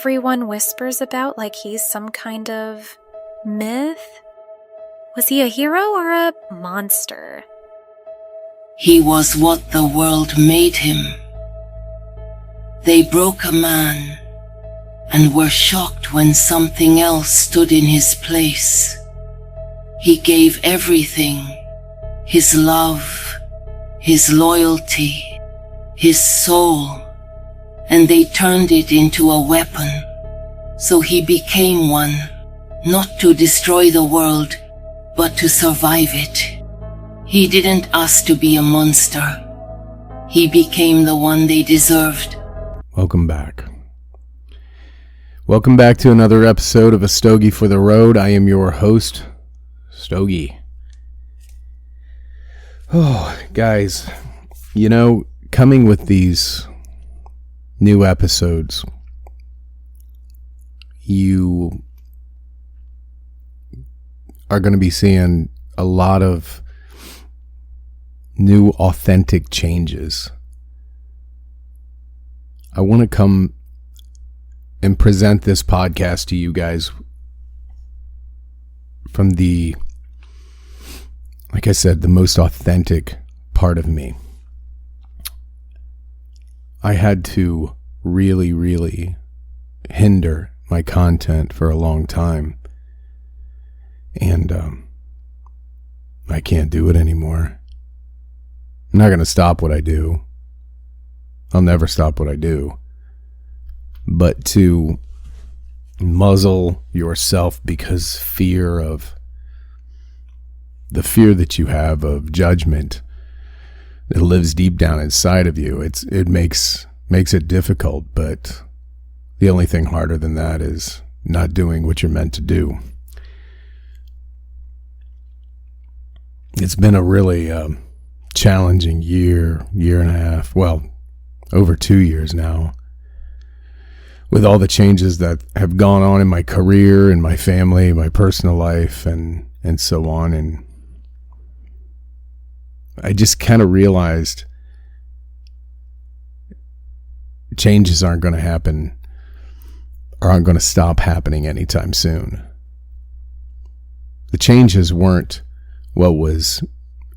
everyone whispers about like he's some kind of myth? Was he a hero or a monster? He was what the world made him. They broke a man and were shocked when something else stood in his place. He gave everything, his love, his loyalty, his soul, and they turned it into a weapon. So he became one, not to destroy the world, but to survive it. He didn't ask to be a monster. He became the one they deserved. Welcome back. Welcome back to another episode of A Stogie for the Road. I am your host, Stogie. Oh, guys, you know, coming with these new episodes, you are going to be seeing a lot of new authentic changes. I want to come and present this podcast to you guys from the, like I said, the most authentic part of me. I had to really hinder my content for a long time. And I can't do it anymore. I'm not going to stop what I do. I'll never stop what I do. But to muzzle yourself because the fear that you have of judgment that lives deep down inside of you, it makes it difficult. But the only thing harder than that is not doing what you're meant to do. It's been a really challenging year and a half, well, over 2 years now, with all the changes that have gone on in my career, in my family, my personal life, and so on. And I just kind of realized changes aren't going to happen or aren't going to stop happening anytime soon. The changes weren't what was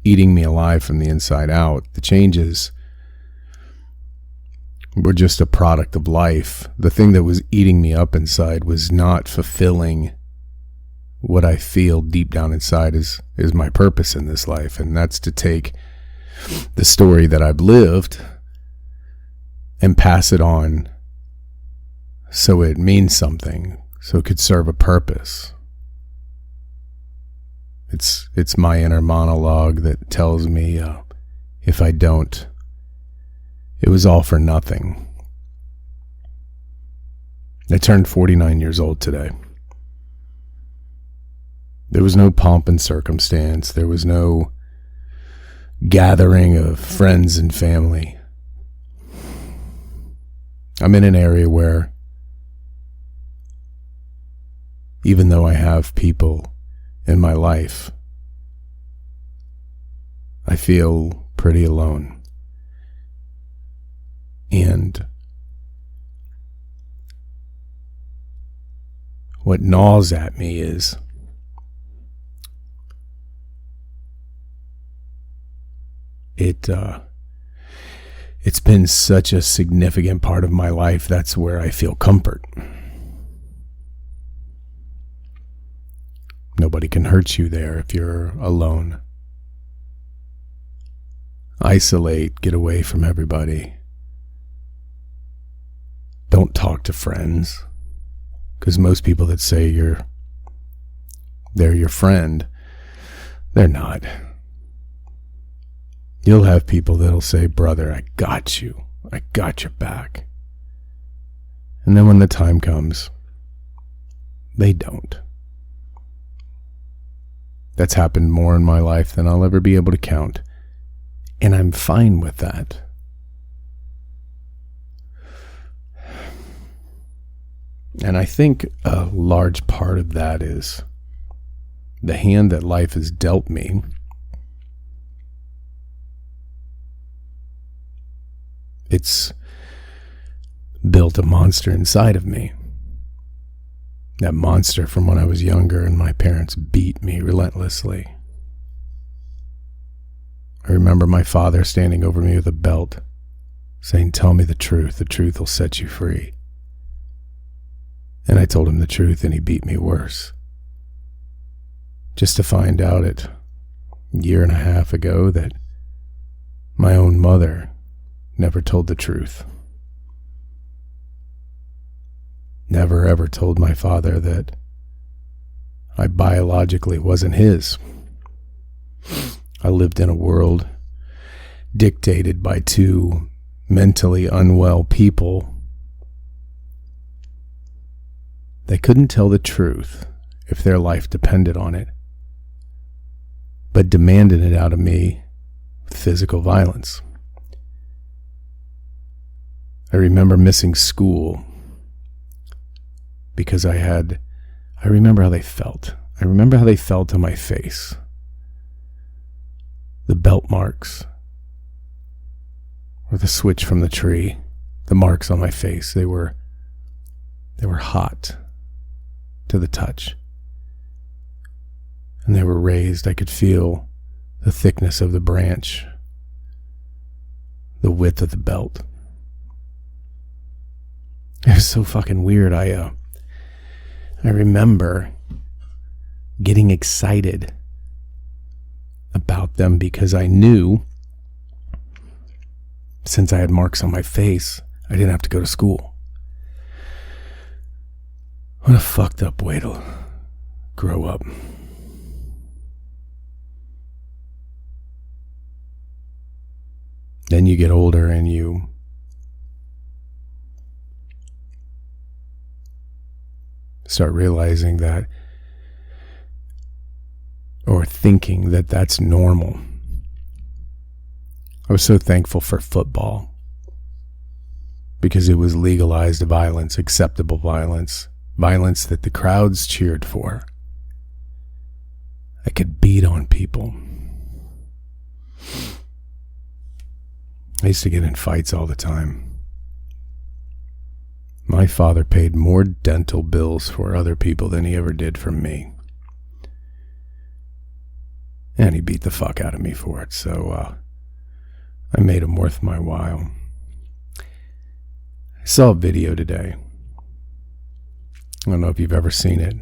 eating me alive from the inside out. The changes were just a product of life. The thing that was eating me up inside was not fulfilling what I feel deep down inside is my purpose in this life. And that's to take the story that I've lived and pass it on so it means something, so it could serve a purpose. It's my inner monologue that tells me if I don't, it was all for nothing. I turned 49 years old today. There was no pomp and circumstance. There was no gathering of friends and family. I'm in an area where, even though I have people in my life, I feel pretty alone. And what gnaws at me is it's been such a significant part of my life. That's where I feel comfort. Nobody can hurt you there if you're alone. Isolate, get away from everybody. Don't talk to friends, because most people that say they're your friend, they're not. You'll have people that'll say, brother, I got you. I got your back. And then when the time comes, they don't. That's happened more in my life than I'll ever be able to count. And I'm fine with that. And I think a large part of that is the hand that life has dealt me. It's built a monster inside of me. That monster from when I was younger and my parents beat me relentlessly. I remember my father standing over me with a belt, saying, "Tell me the truth will set you free." And I told him the truth and he beat me worse. Just to find out a year and a half ago that my own mother never told the truth. Never ever told my father that I biologically wasn't his. I lived in a world dictated by two mentally unwell people. They couldn't tell the truth if their life depended on it, but demanded it out of me with physical violence. I remember missing school because I remember how they felt. I remember how they felt on my face. The belt marks, or the switch from the tree, the marks on my face, they were hot to the touch. And they were raised. I could feel the thickness of the branch, the width of the belt. It was so fucking weird. I remember getting excited about them because I knew, since I had marks on my face, I didn't have to go to school. What a fucked up way to grow up. Then you get older and you start realizing that, or thinking that that's normal. I was so thankful for football because it was legalized violence, acceptable violence, violence that the crowds cheered for. I could beat on people. I used to get in fights all the time. My father paid more dental bills for other people than he ever did for me. And he beat the fuck out of me for it, so I made him worth my while. I saw a video today. I don't know if you've ever seen it.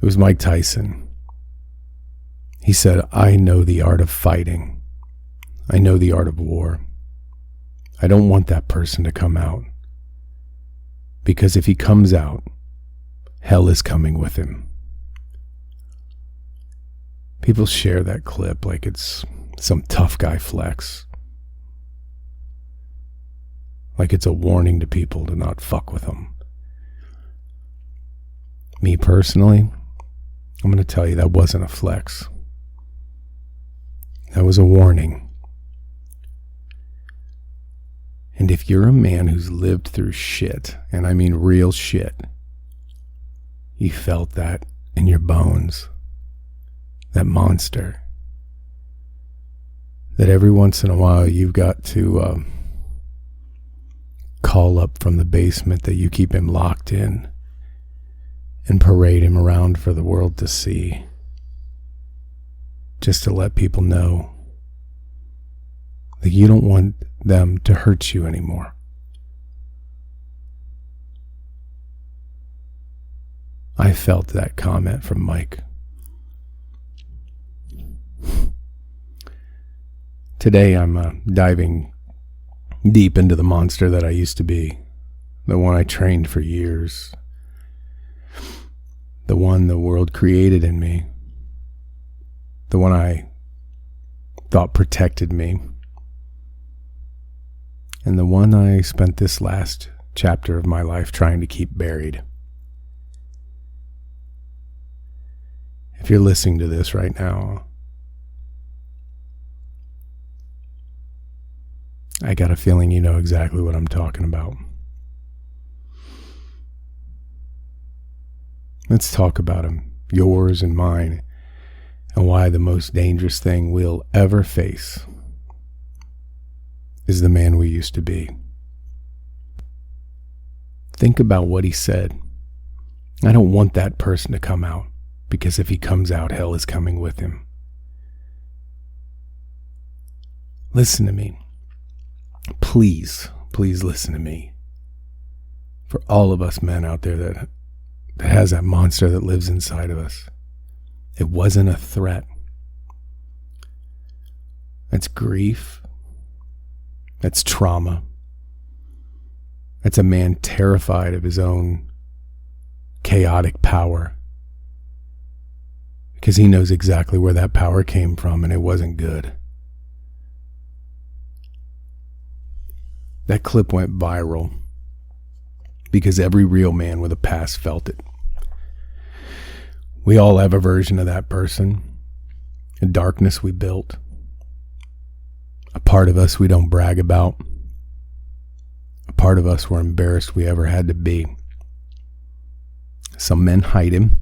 It was Mike Tyson. He said, "I know the art of fighting. I know the art of war. I don't want that person to come out. Because if he comes out, hell is coming with him." People share that clip like it's some tough guy flex. Like it's a warning to people to not fuck with them. Me personally, I'm going to tell you that wasn't a flex. That was a warning. And if you're a man who's lived through shit, and I mean real shit, you felt that in your bones. That monster. That every once in a while you've got to call up from the basement that you keep him locked in and parade him around for the world to see. Just to let people know that you don't want them to hurt you anymore. I felt that comment from Mike. Today I'm diving deep into the monster that I used to be, the one I trained for years, the one the world created in me, the one I thought protected me, and the one I spent this last chapter of my life trying to keep buried. If you're listening to this right now, I got a feeling you know exactly what I'm talking about. Let's talk about him, yours and mine, and why the most dangerous thing we'll ever face is the man we used to be. Think about what he said. I don't want that person to come out, because if he comes out, hell is coming with him. Listen to me. Please listen to me. For all of us men out there that has that monster that lives inside of us, it wasn't a threat. That's grief. That's trauma. That's a man terrified of his own chaotic power, because he knows exactly where that power came from, and it wasn't good. That clip went viral because every real man with a past felt it. We all have a version of that person, a darkness we built, a part of us we don't brag about, a part of us we're embarrassed we ever had to be. Some men hide him.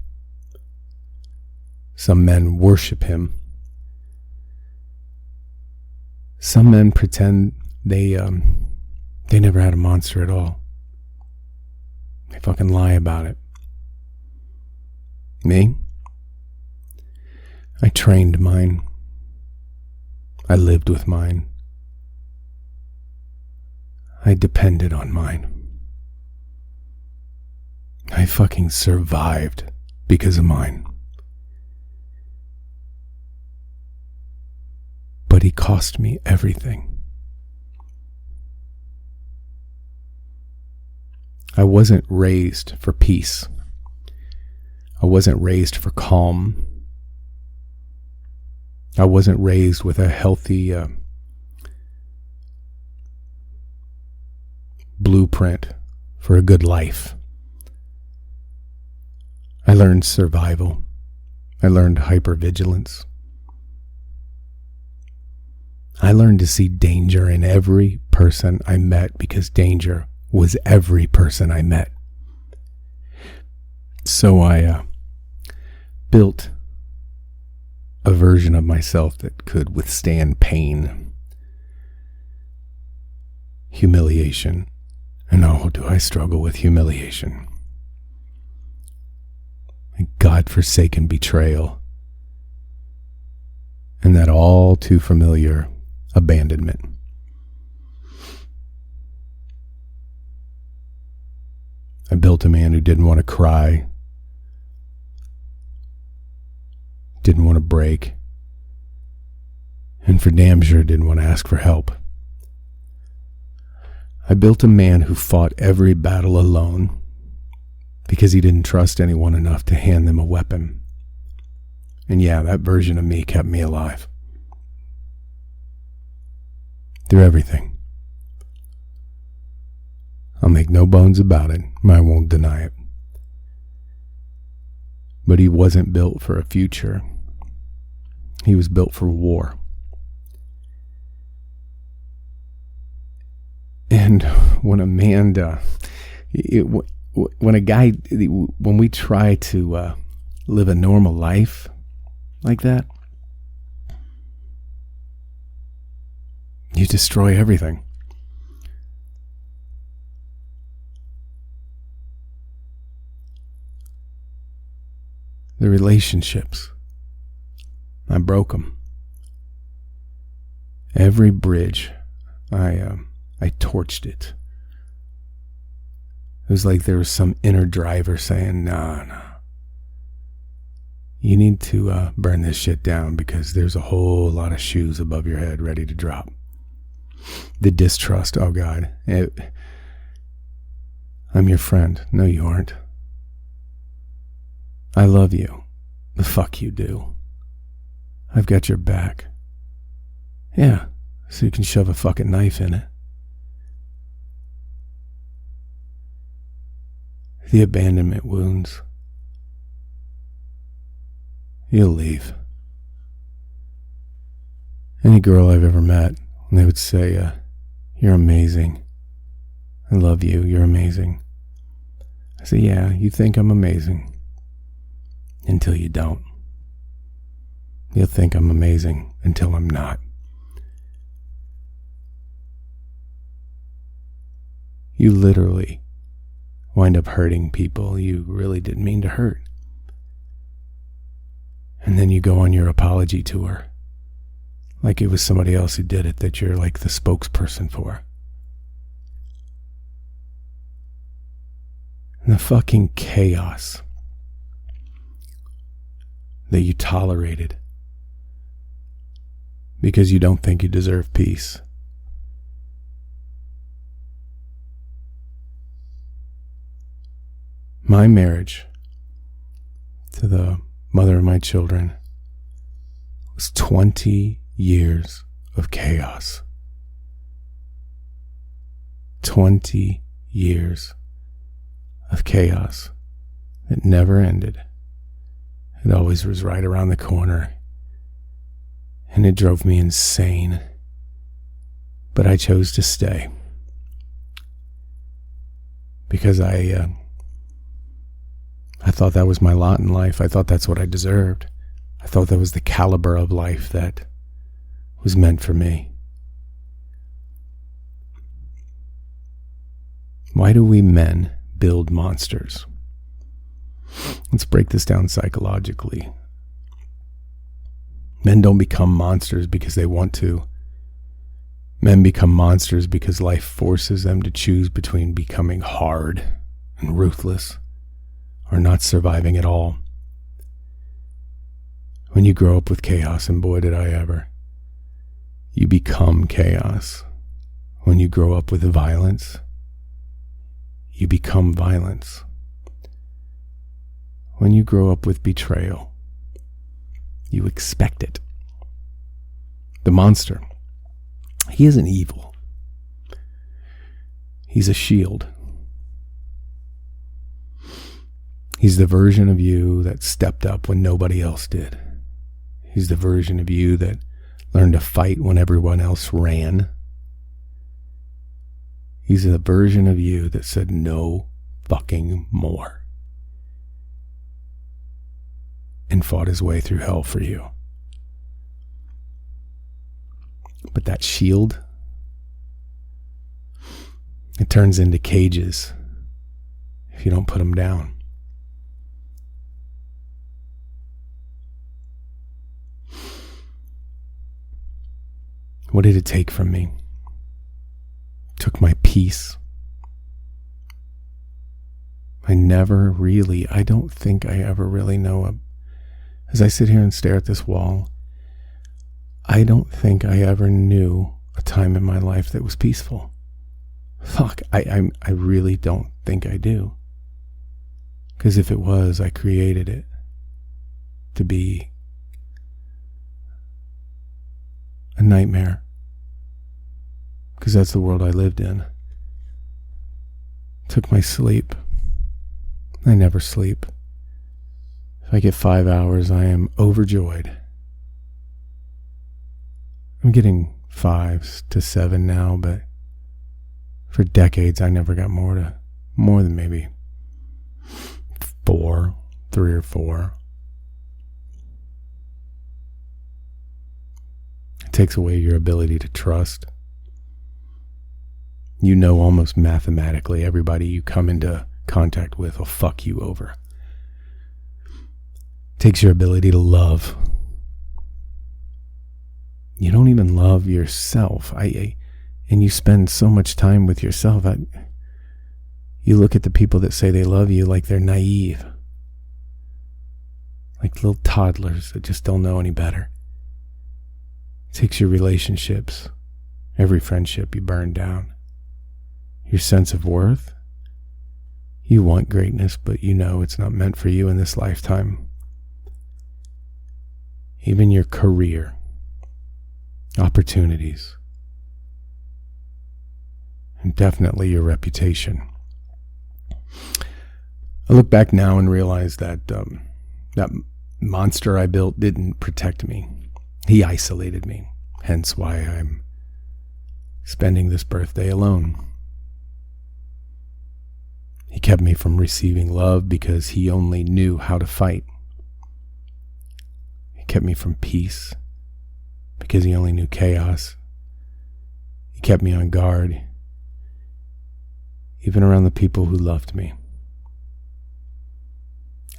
Some men worship him. Some men pretend they never had a monster at all. They fucking lie about it. Me? I trained mine. I lived with mine. I depended on mine. I fucking survived because of mine. But he cost me everything. I wasn't raised for peace. I wasn't raised for calm. I wasn't raised with a healthy blueprint for a good life. I learned survival. I learned hypervigilance. I learned to see danger in every person I met, because danger was every person I met. So I built a version of myself that could withstand pain, humiliation, and oh, do I struggle with humiliation. A God-forsaken betrayal, and that all too familiar abandonment. I built a man who didn't want to cry, didn't want to break, and for damn sure didn't want to ask for help. I built a man who fought every battle alone, because he didn't trust anyone enough to hand them a weapon. And yeah, that version of me kept me alive. Through everything. I'll make no bones about it. I won't deny it. But he wasn't built for a future. He was built for war. And when a man, when we try to live a normal life like that, you destroy everything. The relationships, I broke them. Every bridge, I torched it. It was like there was some inner driver saying, no. You need to burn this shit down, because there's a whole lot of shoes above your head ready to drop. The distrust, oh God. I'm your friend. No, you aren't. I love you. The fuck you do. I've got your back. Yeah, so you can shove a fucking knife in it. The abandonment wounds. You'll leave. Any girl I've ever met, they would say, you're amazing. I love you. You're amazing. I say, yeah, you think I'm amazing. Until you don't. You'll think I'm amazing until I'm not. You literally wind up hurting people you really didn't mean to hurt. And then you go on your apology tour, like it was somebody else who did it that you're like the spokesperson for. And the fucking chaos that you tolerated because you don't think you deserve peace. My marriage to the mother of my children was 20 years of chaos. 20 years of chaos that never ended. It always was right around the corner, and it drove me insane. But I chose to stay because I thought that was my lot in life. I thought that's what I deserved. I thought that was the caliber of life that was meant for me. Why do we men build monsters? Let's break this down psychologically. Men don't become monsters because they want to. Men become monsters because life forces them to choose between becoming hard and ruthless or not surviving at all. When you grow up with chaos, and boy did I ever, you become chaos. When you grow up with violence, you become violence. When you grow up with betrayal, you expect it. The monster, he isn't evil. He's a shield. He's the version of you that stepped up when nobody else did. He's the version of you that learned to fight when everyone else ran. He's the version of you that said no fucking more and fought his way through hell for you. But that shield, it turns into cages if you don't put them down. What did it take from me? It took my peace. I don't think I ever really know. As I sit here and stare at this wall, I don't think I ever knew a time in my life that was peaceful. Fuck, I really don't think I do. Because if it was, I created it to be a nightmare. Because that's the world I lived in. Took my sleep. I never sleep. If I get 5 hours, I am overjoyed. I'm getting 5 to 7 now, but for decades I never got more than maybe 3 or 4. It takes away your ability to trust. You know almost mathematically everybody you come into contact with will fuck you over. It takes your ability to love. You don't even love yourself. And you spend so much time with yourself. You look at the people that say they love you like they're naive. Like little toddlers that just don't know any better. It takes your relationships, every friendship you burn down. Your sense of worth. You want greatness, but you know it's not meant for you in this lifetime. Even your career, opportunities, and definitely your reputation. I look back now and realize that that monster I built didn't protect me. He isolated me, hence why I'm spending this birthday alone. He kept me from receiving love because he only knew how to fight. He kept me from peace because he only knew chaos. He kept me on guard, even around the people who loved me.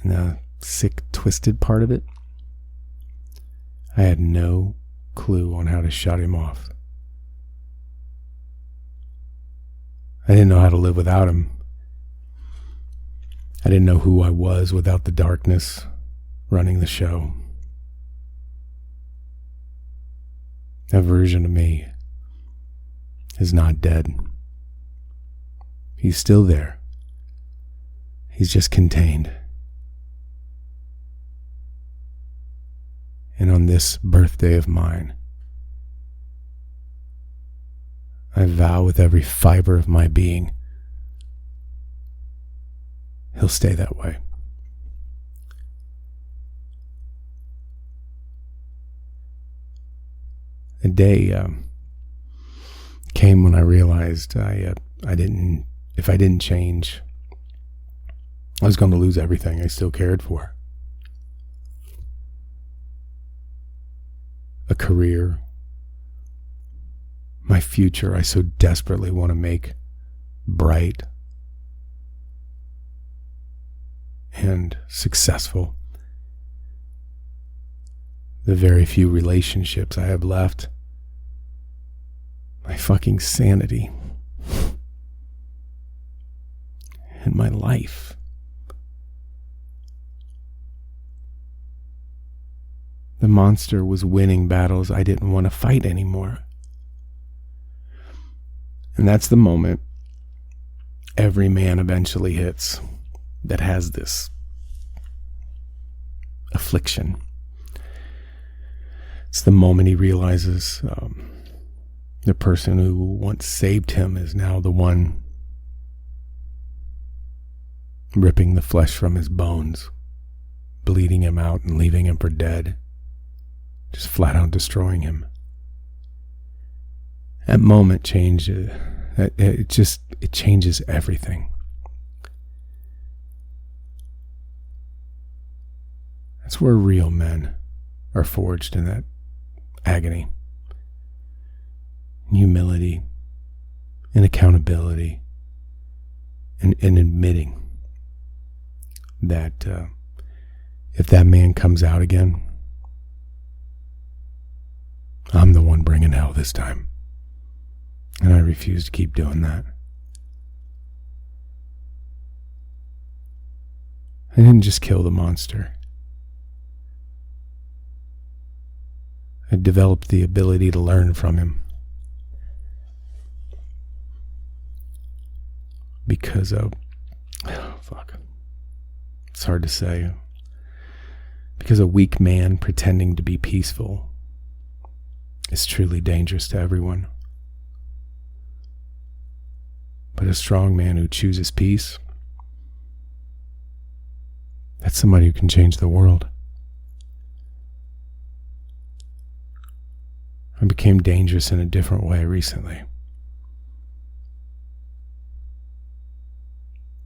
And the sick, twisted part of it, I had no clue on how to shut him off. I didn't know how to live without him. I didn't know who I was without the darkness running the show. That version of me is not dead. He's still there. He's just contained. And on this birthday of mine, I vow with every fiber of my being, he'll stay that way. A day came when I realized if I didn't change, I was going to lose everything I still cared for. A career, my future I so desperately want to make bright and successful. The very few relationships I have left, my fucking sanity, and my life. The monster was winning battles I didn't want to fight anymore. And that's the moment every man eventually hits that has this affliction. It's the moment he realizes the person who once saved him is now the one ripping the flesh from his bones, bleeding him out and leaving him for dead. Just flat out destroying him. That moment changes. It changes everything. That's where real men are forged, in that agony, and humility, and accountability, and admitting that if that man comes out again, I'm the one bringing hell this time. And I refuse to keep doing that. I didn't just kill the monster. I developed the ability to learn from him. Because it's hard to say. Because a weak man pretending to be peaceful is truly dangerous to everyone. But a strong man who chooses peace, that's somebody who can change the world. I became dangerous in a different way recently.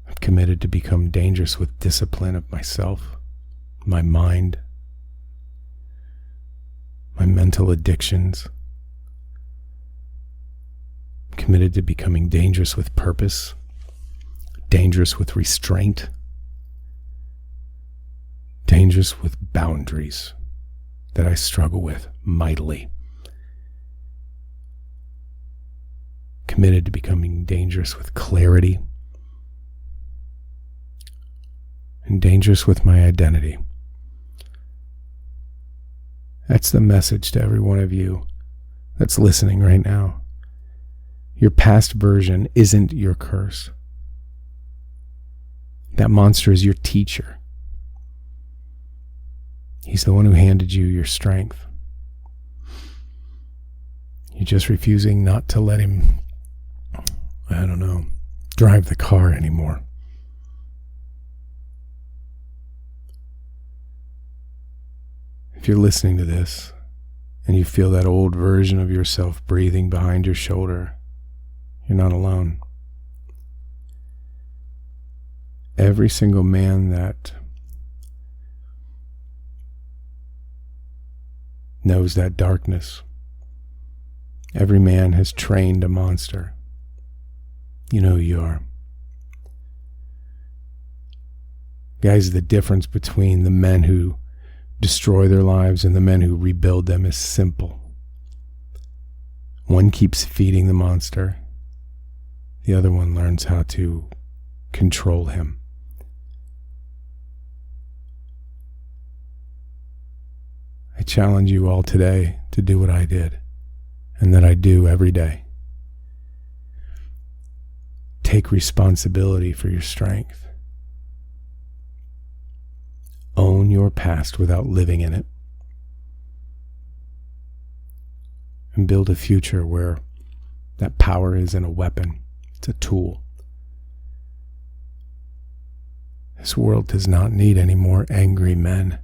I've committed to become dangerous with discipline of myself, my mind, my mental addictions. I'm committed to becoming dangerous with purpose, dangerous with restraint, dangerous with boundaries that I struggle with mightily. Committed to becoming dangerous with clarity and dangerous with my identity. That's the message to every one of you that's listening right now. Your past version isn't your curse. That monster is your teacher. He's the one who handed you your strength. You're just refusing not to let him, drive the car anymore. If you're listening to this and you feel that old version of yourself breathing behind your shoulder, you're not alone. Every single man that knows that darkness, every man has trained a monster. You know who you are. Guys, the difference between the men who destroy their lives and the men who rebuild them is simple. One keeps feeding the monster. The other one learns how to control him. I challenge you all today to do what I did and that I do every day. Take responsibility for your strength. Own your past without living in it. And build a future where that power isn't a weapon, it's a tool. This world does not need any more angry men.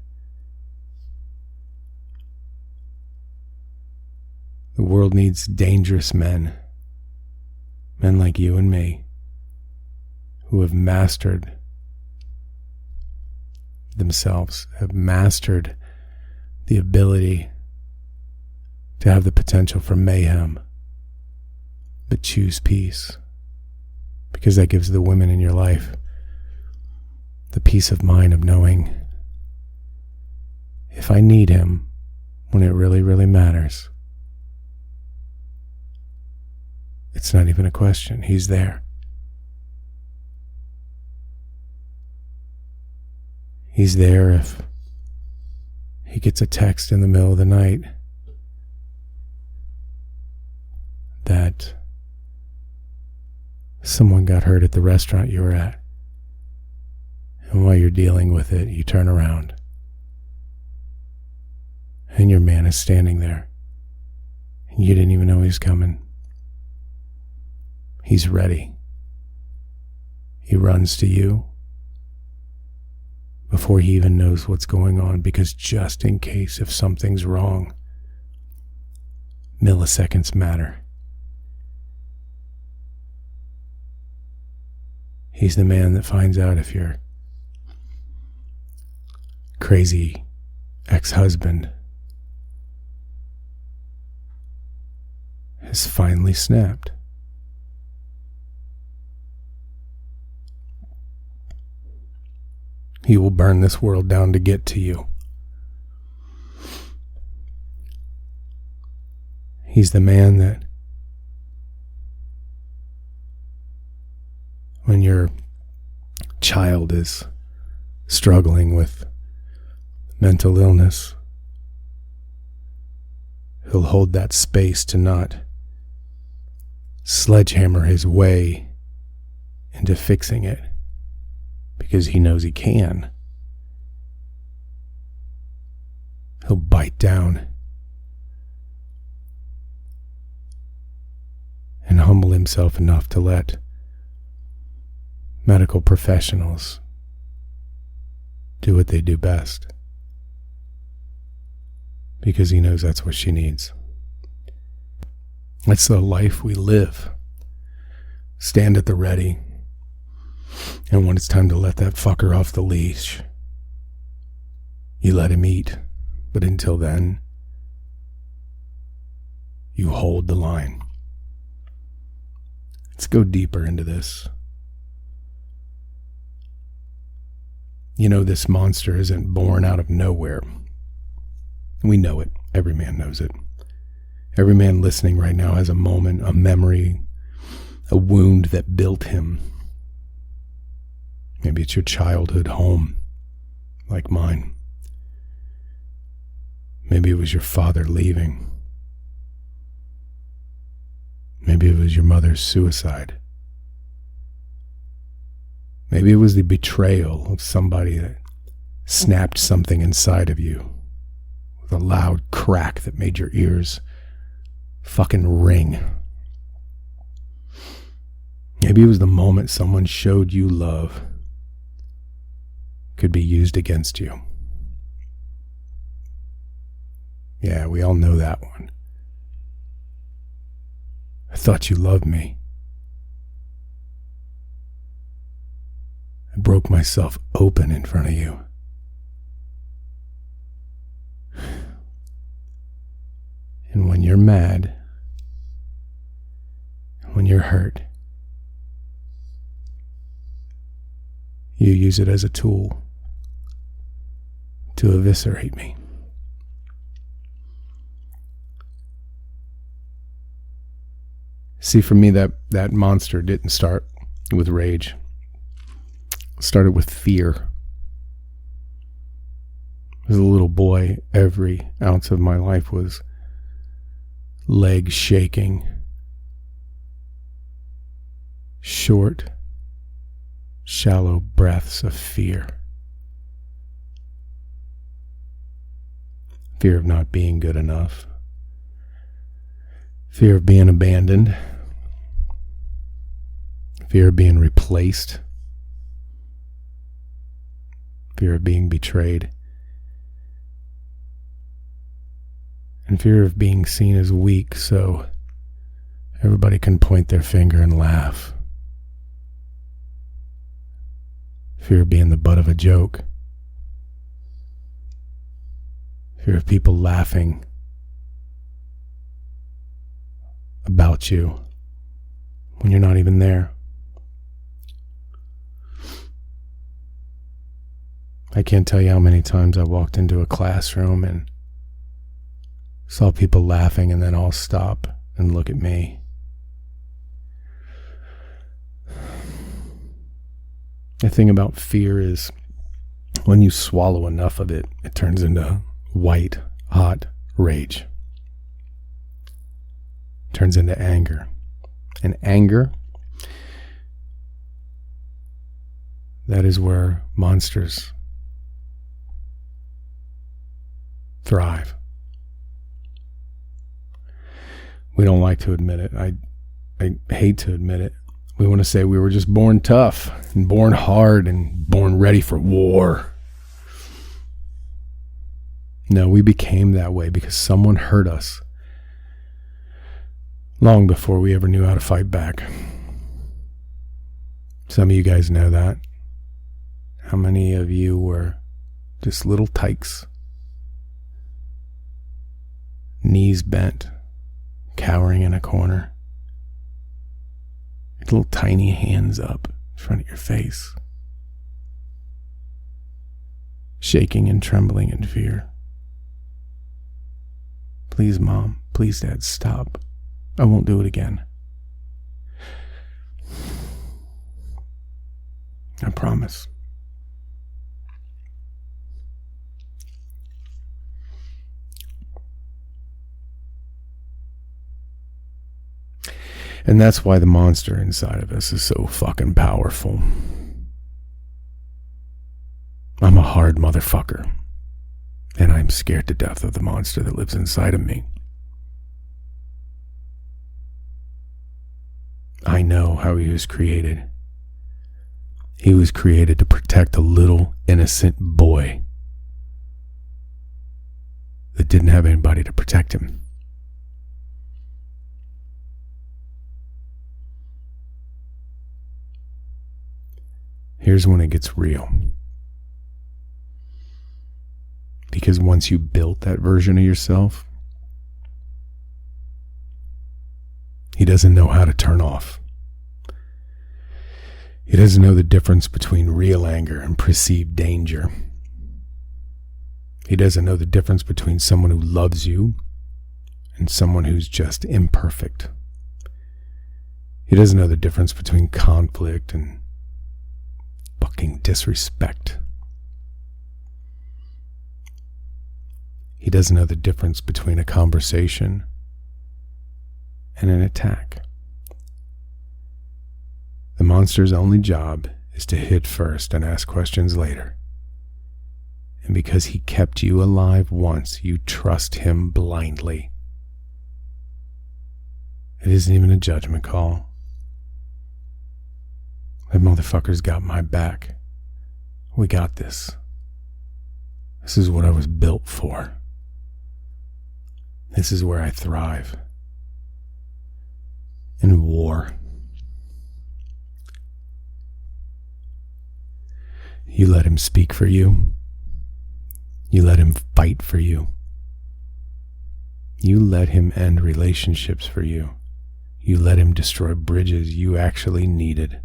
The world needs dangerous men. Men like you and me, who have mastered themselves, have mastered the ability to have the potential for mayhem, but choose peace, because that gives the women in your life the peace of mind of knowing, if I need him when it really, really matters, it's not even a question. He's there. He's there if he gets a text in the middle of the night that someone got hurt at the restaurant you were at. And while you're dealing with it, you turn around and your man is standing there. And you didn't even know he was coming. He's ready. He runs to you before he even knows what's going on, because just in case if something's wrong, milliseconds matter. He's the man that finds out if your crazy ex-husband has finally snapped. He will burn this world down to get to you. He's the man that when your child is struggling with mental illness, he'll hold that space to not sledgehammer his way into fixing it, because he knows he can. He'll bite down and humble himself enough to let medical professionals do what they do best, because he knows that's what she needs. That's the life we live. Stand at the ready. And when it's time to let that fucker off the leash, you let him eat. But until then, you hold the line. Let's go deeper into this. You know, this monster isn't born out of nowhere. We know it. Every man knows it. Every man listening right now has a moment, a memory, a wound that built him. Maybe it's your childhood home, like mine. Maybe it was your father leaving. Maybe it was your mother's suicide. Maybe it was the betrayal of somebody that snapped something inside of you with a loud crack that made your ears fucking ring. Maybe it was the moment someone showed you love could be used against you. Yeah, we all know that one. I thought you loved me. I broke myself open in front of you. And when you're mad, when you're hurt, you use it as a tool to eviscerate me. See, for me, that monster didn't start with rage. It started with fear. As a little boy, every ounce of my life was legs shaking, short, shallow breaths of fear. Fear of not being good enough. Fear of being abandoned. Fear of being replaced. Fear of being betrayed. And fear of being seen as weak so everybody can point their finger and laugh. Fear of being the butt of a joke. Fear of people laughing about you when you're not even there. I can't tell you how many times I walked into a classroom and saw people laughing and then all stop and look at me. The thing about fear is when you swallow enough of it, it turns into white, hot rage. It turns into anger. And anger, that is where monsters thrive. We don't like to admit it. I hate to admit it. We want to say we were just born tough and born hard and born ready for war. No, we became that way because someone hurt us long before we ever knew how to fight back. Some of you guys know that. How many of you were just little tykes, knees bent, cowering in a corner, little tiny hands up in front of your face, shaking and trembling in fear? Please, Mom, please, Dad, stop. I won't do it again. I promise. And that's why the monster inside of us is so fucking powerful. I'm a hard motherfucker. And I'm scared to death of the monster that lives inside of me. I know how he was created. He was created to protect a little innocent boy that didn't have anybody to protect him. Here's when it gets real. Because once you built that version of yourself, he doesn't know how to turn off. He doesn't know the difference between real anger and perceived danger. He doesn't know the difference between someone who loves you and someone who's just imperfect. He doesn't know the difference between conflict and fucking disrespect. He doesn't know the difference between a conversation and an attack. The monster's only job is to hit first and ask questions later. And because he kept you alive once, you trust him blindly. It isn't even a judgment call. That motherfucker's got my back. We got this. This is what I was built for. This is where I thrive. In war. You let him speak for you. You let him fight for you. You let him end relationships for you. You let him destroy bridges you actually needed.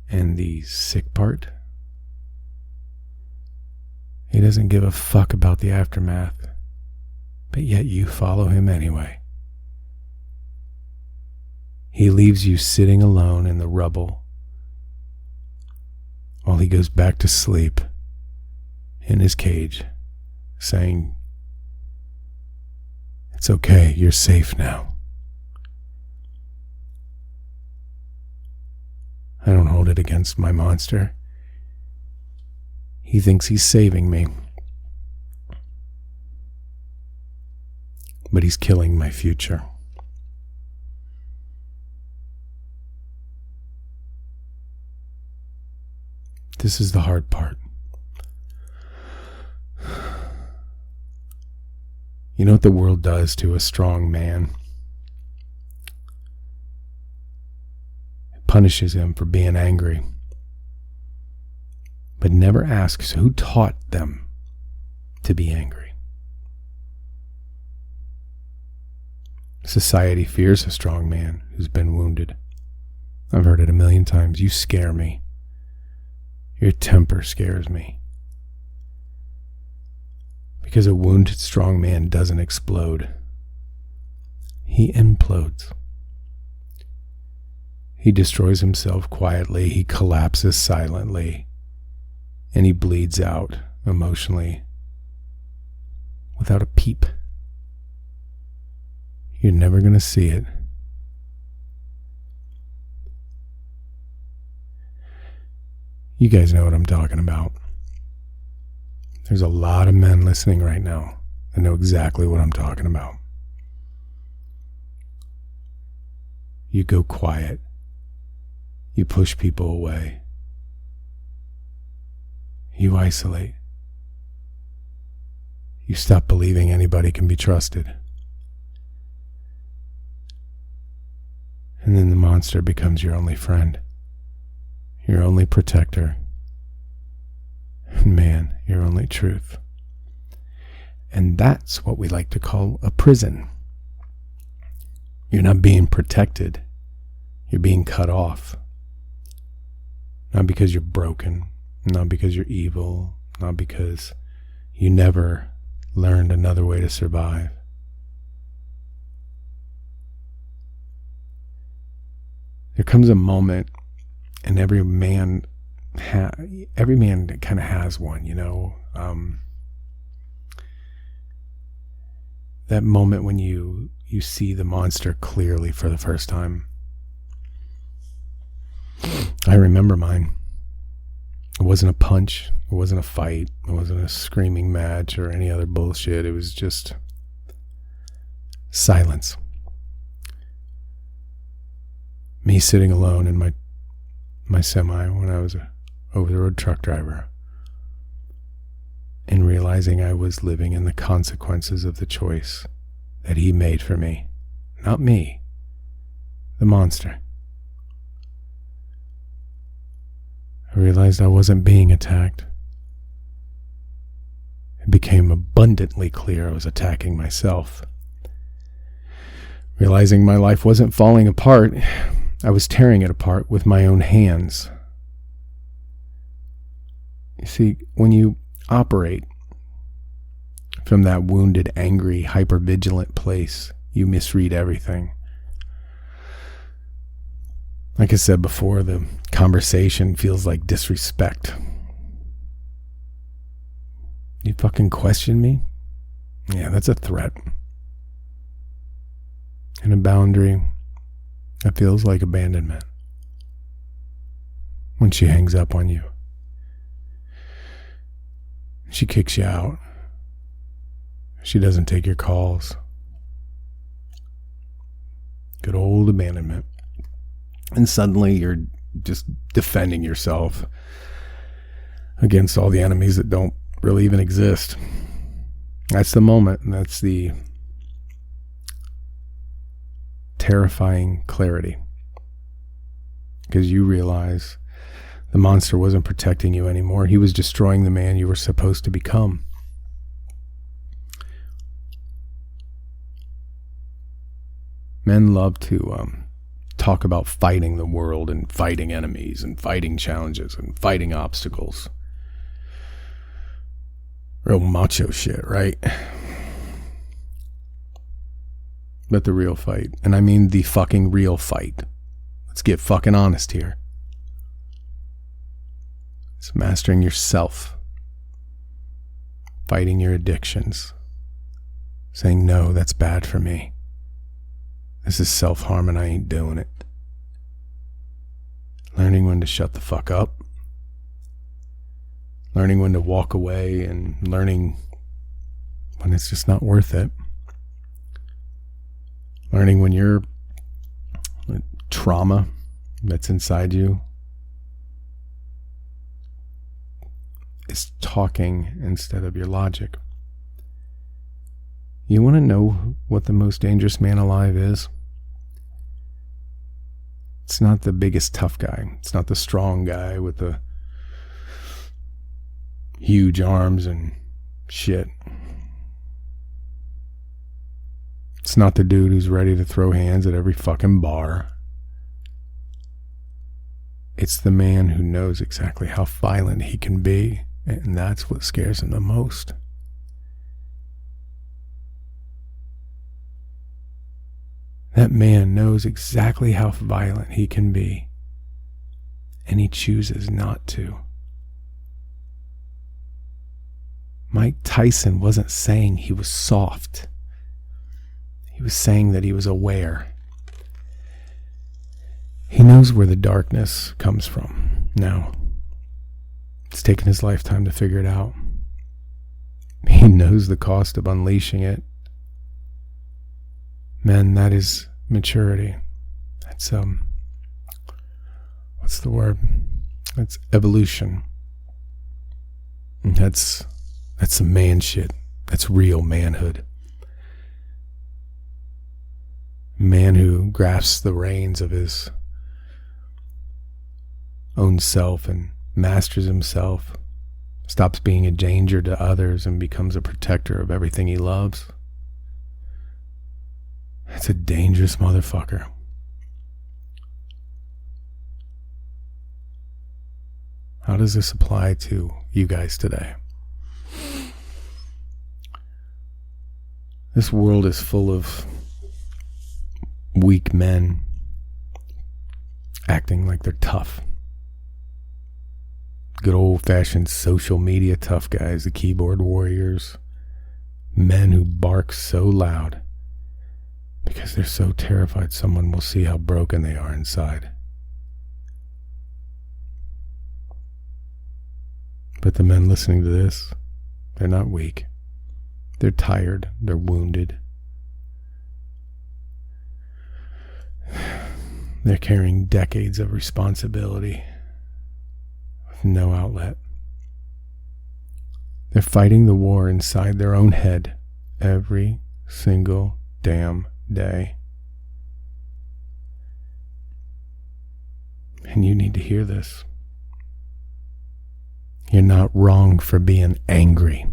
And the sick part He doesn't give a fuck about the aftermath, but yet you follow him anyway. He leaves you sitting alone in the rubble while he goes back to sleep in his cage, saying, "It's okay, you're safe now." I don't hold it against my monster. He thinks he's saving me, but he's killing my future. This is the hard part. You know what the world does to a strong man? It punishes him for being angry, but never asks who taught them to be angry. Society fears a strong man who's been wounded. I've heard it a million times. You scare me. Your temper scares me. Because a wounded strong man doesn't explode. He implodes. He destroys himself quietly. He collapses silently. And he bleeds out emotionally without a peep. You're never going to see it. You guys know what I'm talking about. There's a lot of men listening right now that know exactly what I'm talking about. You go quiet. You push people away. You isolate. You stop believing anybody can be trusted. And then the monster becomes your only friend. Your only protector, and man, your only truth. And that's what we like to call a prison. You're not being protected. You're being cut off. Not because you're broken, not because you're evil, not because you never learned another way to survive. There comes a moment, and every man kind of has one, you know. That moment when you see the monster clearly for the first time. I remember mine. It wasn't a punch. It wasn't a fight. It wasn't a screaming match or any other bullshit. It was just silence. Me sitting alone in my semi when I was a over-the-road truck driver, and realizing I was living in the consequences of the choice that he made for me. Not me, the monster. I realized I wasn't being attacked. It became abundantly clear I was attacking myself. Realizing my life wasn't falling apart, I was tearing it apart with my own hands. You see, when you operate from that wounded, angry, hypervigilant place, you misread everything. Like I said before, the conversation feels like disrespect. You fucking question me? Yeah, that's a threat. And a boundary that feels like abandonment when she hangs up on you. She kicks you out. She doesn't take your calls. Good old abandonment. And suddenly you're just defending yourself against all the enemies that don't really even exist. That's the moment. And that's the terrifying clarity. Because you realize the monster wasn't protecting you anymore. He was destroying the man you were supposed to become. Men love to talk about fighting the world and fighting enemies and fighting challenges and fighting obstacles. Real macho shit, right? But the real fight, and I mean the fucking real fight. Let's get fucking honest here. It's mastering yourself. Fighting your addictions. Saying, no, that's bad for me. This is self-harm and I ain't doing it. Learning when to shut the fuck up. Learning when to walk away and learning when it's just not worth it. Learning when your trauma that's inside you is talking instead of your logic. You want to know what the most dangerous man alive is? It's not the biggest tough guy. It's not the strong guy with the huge arms and shit. It's not the dude who's ready to throw hands at every fucking bar. It's the man who knows exactly how violent he can be, and that's what scares him the most. That man knows exactly how violent he can be, and he chooses not to. Mike Tyson wasn't saying he was soft. He was saying that he was aware. He knows where the darkness comes from now. It's taken his lifetime to figure it out. He knows the cost of unleashing it. Men, that is maturity. That's, what's the word? That's evolution. That's some man shit. That's real manhood. Man who grasps the reins of his own self and masters himself, stops being a danger to others and becomes a protector of everything he loves. That's a dangerous motherfucker. How does this apply to you guys today? This world is full of weak men acting like they're tough. Good old-fashioned social media tough guys, the keyboard warriors. Men who bark so loud because they're so terrified someone will see how broken they are inside. But the men listening to this, they're not weak. They're tired. They're wounded. They're carrying decades of responsibility with no outlet. They're fighting the war inside their own head every single damn day. And you need to hear this. You're not wrong for being angry.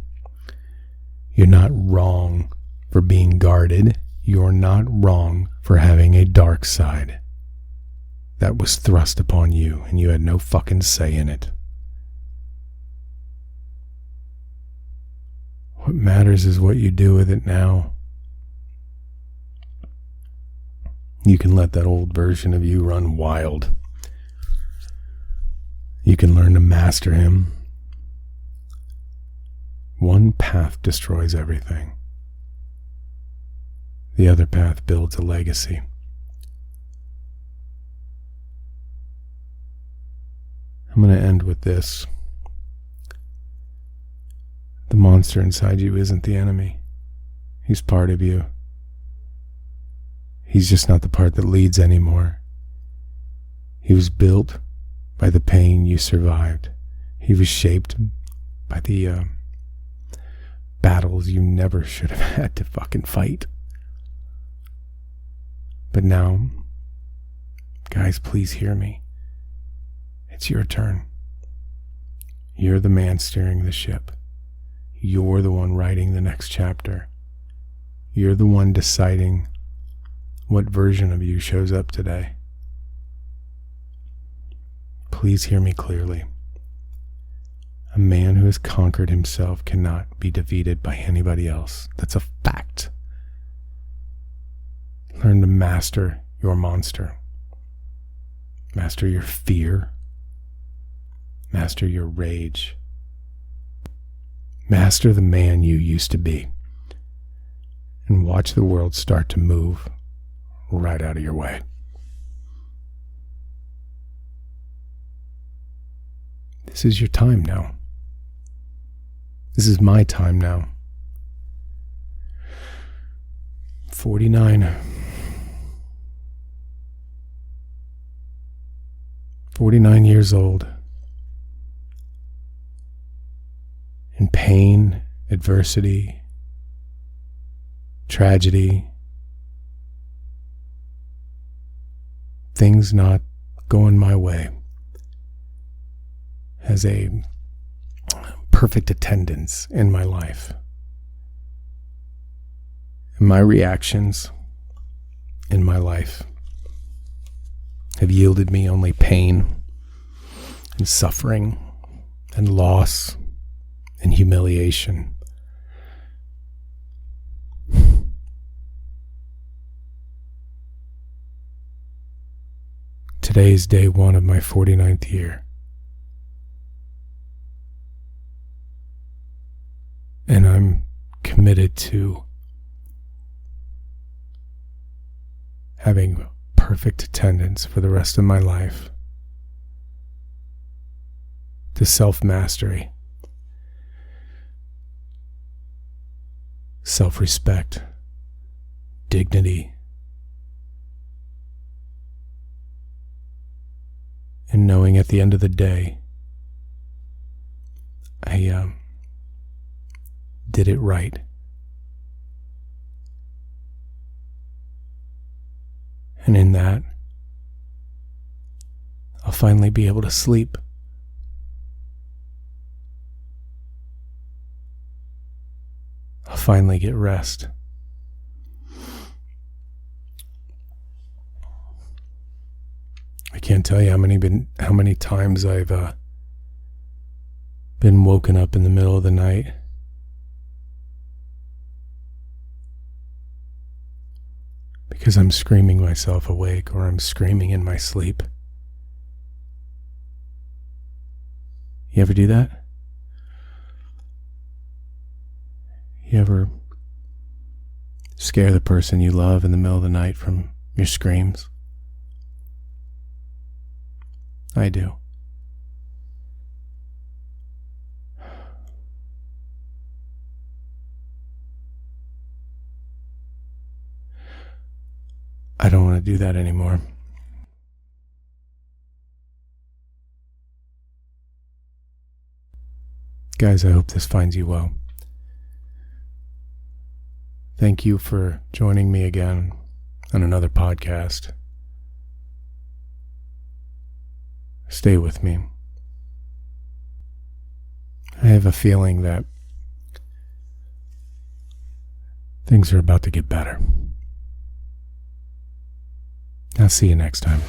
You're not wrong for being guarded. You're not wrong for having a dark side that was thrust upon you and you had no fucking say in it. What matters is what you do with it now. You can let that old version of you run wild. You can learn to master him. One path destroys everything. The other path builds a legacy. I'm going to end with this. The monster inside you isn't the enemy. He's part of you. He's just not the part that leads anymore. He was built by the pain you survived. He was shaped by the battles you never should have had to fucking fight. But now, guys, please hear me. It's your turn. You're the man steering the ship. You're the one writing the next chapter. You're the one deciding what version of you shows up today. Please hear me clearly. A man who has conquered himself cannot be defeated by anybody else. That's a fact. Learn to master your monster. Master your fear. Master your rage. Master the man you used to be. And watch the world start to move right out of your way. This is your time now. This is my time now. 49. 49 years old. In pain, adversity, tragedy, things not going my way. Has a perfect attendance in my life. And my reactions in my life have yielded me only pain and suffering and loss and humiliation. Today is day 1 of my 49th year. And I'm committed to having perfect attendance for the rest of my life, to self-mastery, self-respect, dignity, and knowing at the end of the day, I did it right. And in that, I'll finally be able to sleep. I'll finally get rest. I can't tell you how many times I've been woken up in the middle of the night because I'm screaming myself awake, or I'm screaming in my sleep. You ever do that? You ever scare the person you love in the middle of the night from your screams? I do. I don't want to do that anymore. Guys, I hope this finds you well. Thank you for joining me again on another podcast. Stay with me. I have a feeling that things are about to get better. I'll see you next time.